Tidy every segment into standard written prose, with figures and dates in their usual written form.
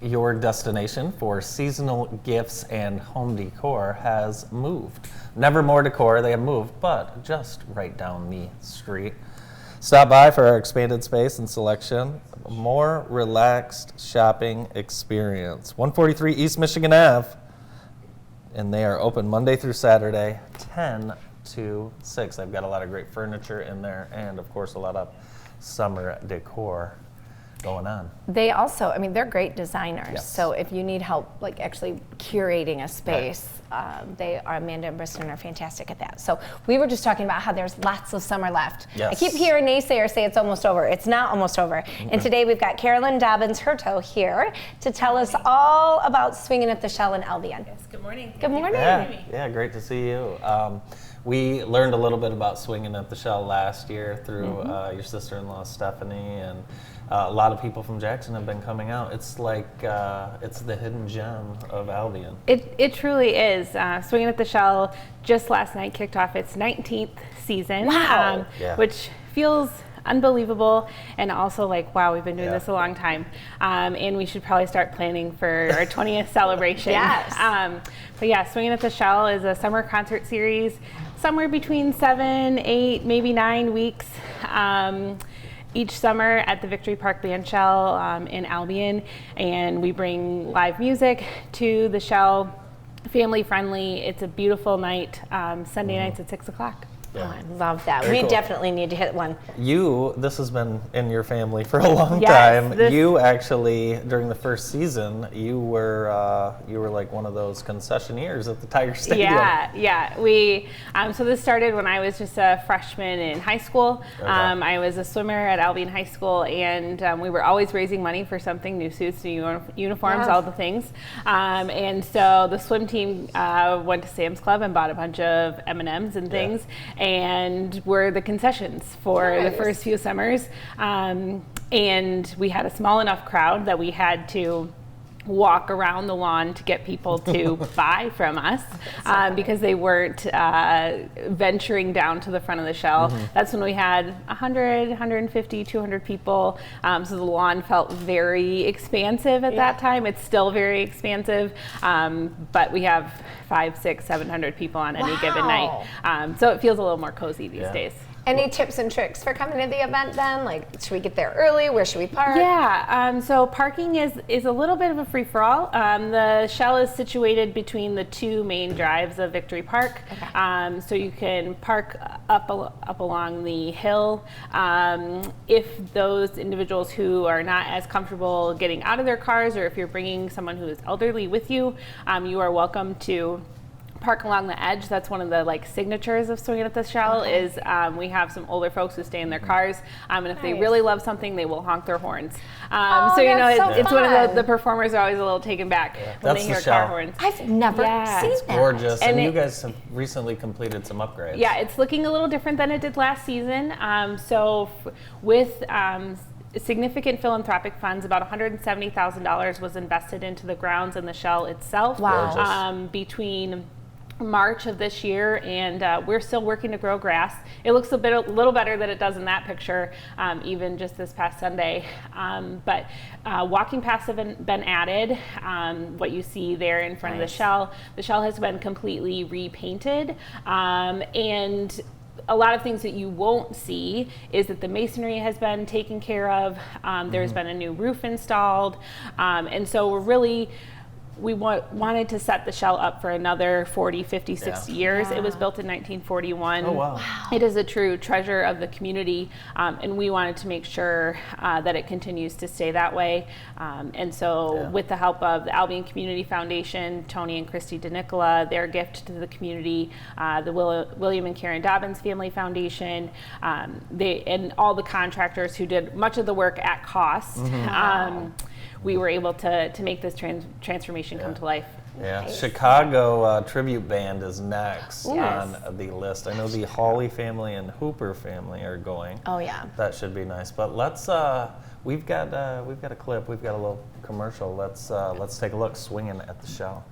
Your destination for seasonal gifts and home decor has moved. Never More Decor, they have moved, but just right down the street. Stop by for our expanded space and selection. A more relaxed shopping experience. 143 East Michigan Ave. And they are open Monday through Saturday, 10 to 6. They've got a lot of great furniture in there and, of course, a lot of summer decor going on. They also, they're great designers. Yes. So if you need help, like actually curating a space, Amanda and Briston are fantastic at that. So we were just talking about how there's lots of summer left. Yes. I keep hearing naysayers say it's almost over. It's not almost over. And today we've got Carolyn Dobbins-Hurteau here to tell us all about Swingin at the Shell in Albion. Yes, good morning. Good morning. Yeah, great to see you. We learned a little bit about Swingin at the Shell last year through your sister-in-law Stephanie, and a lot of people from Jackson have been coming out. It's like it's the hidden gem of Albion. It truly is. Swingin at the Shell just last night kicked off its 19th season, Wow. Which feels unbelievable, and also like, wow, we've been doing this a long time, and we should probably start planning for our 20th celebration. Yes. But yeah, Swingin at the Shell is a summer concert series, somewhere between 7, 8, maybe 9 weeks. Each summer at the Victory Park Band Shell in Albion, and we bring live music to the Shell, family friendly. It's a beautiful night, Sunday nights at 6 o'clock. Oh, I love that. Very We cool. definitely need to hit one. This has been in your family for a long Yes, time. You actually, during the first season, you were like one of those concessionaires at the Tiger Stadium. Yeah. We so this started when I was just a freshman in high school. Okay. I was a swimmer at Albion High School, and we were always raising money for something: new suits, new uniforms, Yeah. all the things. And so the swim team went to Sam's Club and bought a bunch of M&Ms and things. And were the concessions for the first few summers. And we had a small enough crowd that we had to walk around the lawn to get people to buy from us because they weren't venturing down to the front of the Shell. That's when we had 100, 150, 200 people. So the lawn felt very expansive at that time. It's still very expansive, but we have 500, 600, 700 people on any given night. So it feels a little more cozy these days. Any tips and tricks for coming to the event then? Like, should we get there early? Where should we park? Yeah, so parking is a little bit of a free-for-all. The Shell is situated between the two main drives of Victory Park. Okay. So you can park up along the hill. If those individuals who are not as comfortable getting out of their cars, or if you're bringing someone who is elderly with you, you are welcome to park along the edge. That's one of the signatures of Swingin at the Shell. Is we have some older folks who stay in their cars, and if they really love something, they will honk their horns. So it's one of the performers are always a little taken back when That's they the hear car Shell. horns. I've never seen It's that. gorgeous, and you it- guys have recently completed some upgrades. Yeah, it's looking a little different than it did last season. With significant philanthropic funds, about $170,000 was invested into the grounds and the Shell itself. Wow. Between March of this year, and we're still working to grow grass. It looks a little better than it does in that picture, even just this past Sunday. But walking paths have been added. What you see there in front of the Shell has been completely repainted, and a lot of things that you won't see is that the masonry has been taken care of. There's been a new roof installed, and so we wanted to set the Shell up for another 40, 50, 60 years. It was built in 1941. Oh, wow. It is a true treasure of the community, and we wanted to make sure that it continues to stay that way. And so with the help of the Albion Community Foundation, Tony and Christy DeNicola, their gift to the community, the William and Karen Dobbins Family Foundation, and all the contractors who did much of the work at cost, we were able to make this transformation come to life. Yeah, Chicago tribute band is next on the list. I know the Hawley family and Hooper family are going. Oh yeah, that should be nice. But let's we've got a clip, we've got a little commercial. Let's take a look. Swingin at the Shell.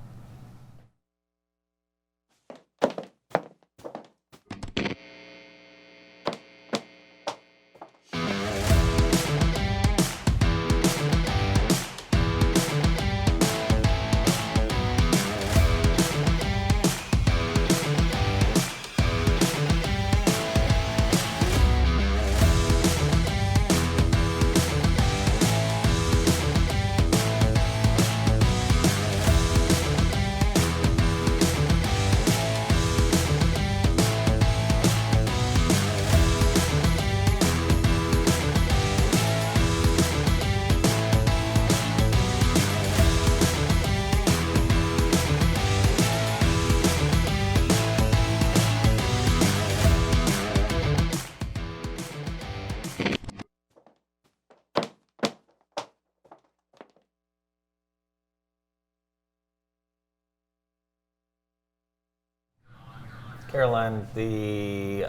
Caroline, the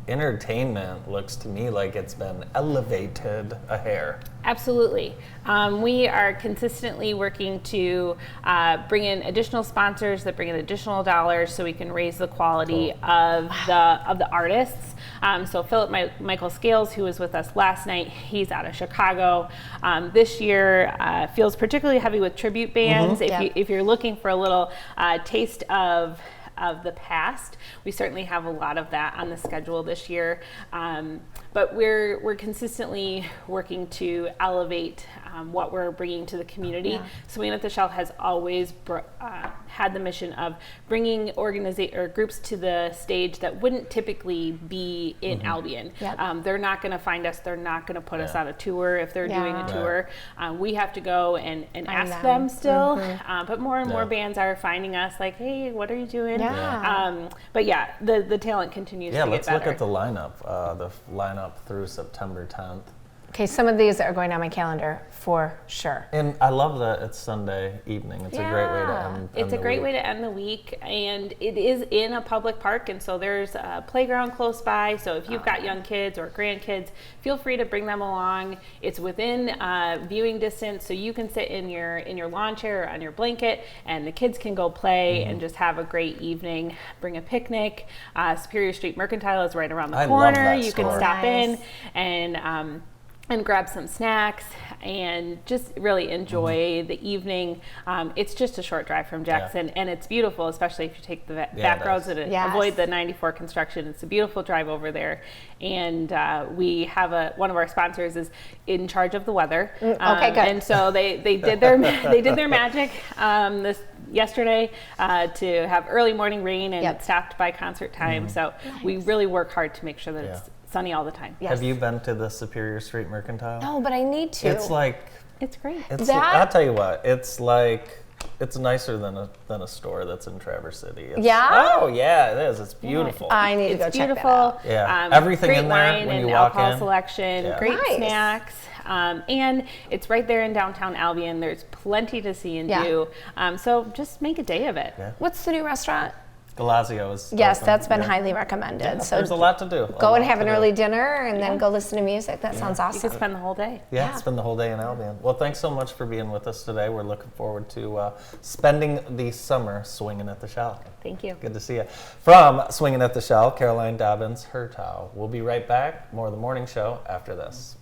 entertainment looks to me like it's been elevated a hair. Absolutely. We are consistently working to bring in additional sponsors that bring in additional dollars so we can raise the quality of the artists. So Philip Michael Scales, who was with us last night, he's out of Chicago. This year feels particularly heavy with tribute bands. If you're looking for a little taste of the past, we certainly have a lot of that on the schedule this year. But we're consistently working to elevate what we're bringing to the community. Swingin' at the Shell has always had the mission of bringing groups to the stage that wouldn't typically be in Albion. They're not going to find us. They're not going to put us on a tour if they're doing a tour. We have to go and ask them still. But more and more bands are finding us like, hey, what are you doing? But yeah, the talent continues to get better. Let's look at the lineup through September 10th. Okay, some of these are going on my calendar for sure. And I love that it's Sunday evening. It's a great way to end It's a great way to end the week, and it is in a public park, and so there's a playground close by. So if you've got young kids or grandkids, feel free to bring them along. It's within viewing distance, so you can sit in your lawn chair or on your blanket, and the kids can go play and just have a great evening. Bring a picnic. Superior Street Mercantile is right around the corner. Love that you store. can stop in and grab some snacks and just really enjoy the evening. It's just a short drive from Jackson, and it's beautiful, especially if you take the back roads and avoid the 94 construction. It's a beautiful drive over there. And we have one of our sponsors is in charge of the weather. Okay, good. And so they did their magic yesterday to have early morning rain, and it stopped by concert time. So we really work hard to make sure that it's sunny all the time. Have you been to the Superior Street Mercantile? No, but I need to. It's like, it's great. I'll tell you what, it's like, it's nicer than a store that's in Traverse City. Oh yeah, it is. It's beautiful. I need to go check that out. Yeah, everything great in there wine when and you walk alcohol in. selection, great snacks, and it's right there in downtown Albion. There's plenty to see and do. So just make a day of it. What's the new restaurant? Galazio is Yes, open. that's been highly recommended. So there's a lot to do. Go and have an early dinner and then go listen to music. That sounds awesome. You could spend the whole day. Spend the whole day in Albion. Well, thanks so much for being with us today. We're looking forward to spending the summer swinging at the Shell. Thank you. Good to see you. From Swinging at the Shell, Caroline Dobbins-Hurteau. We'll be right back. More of the morning show after this.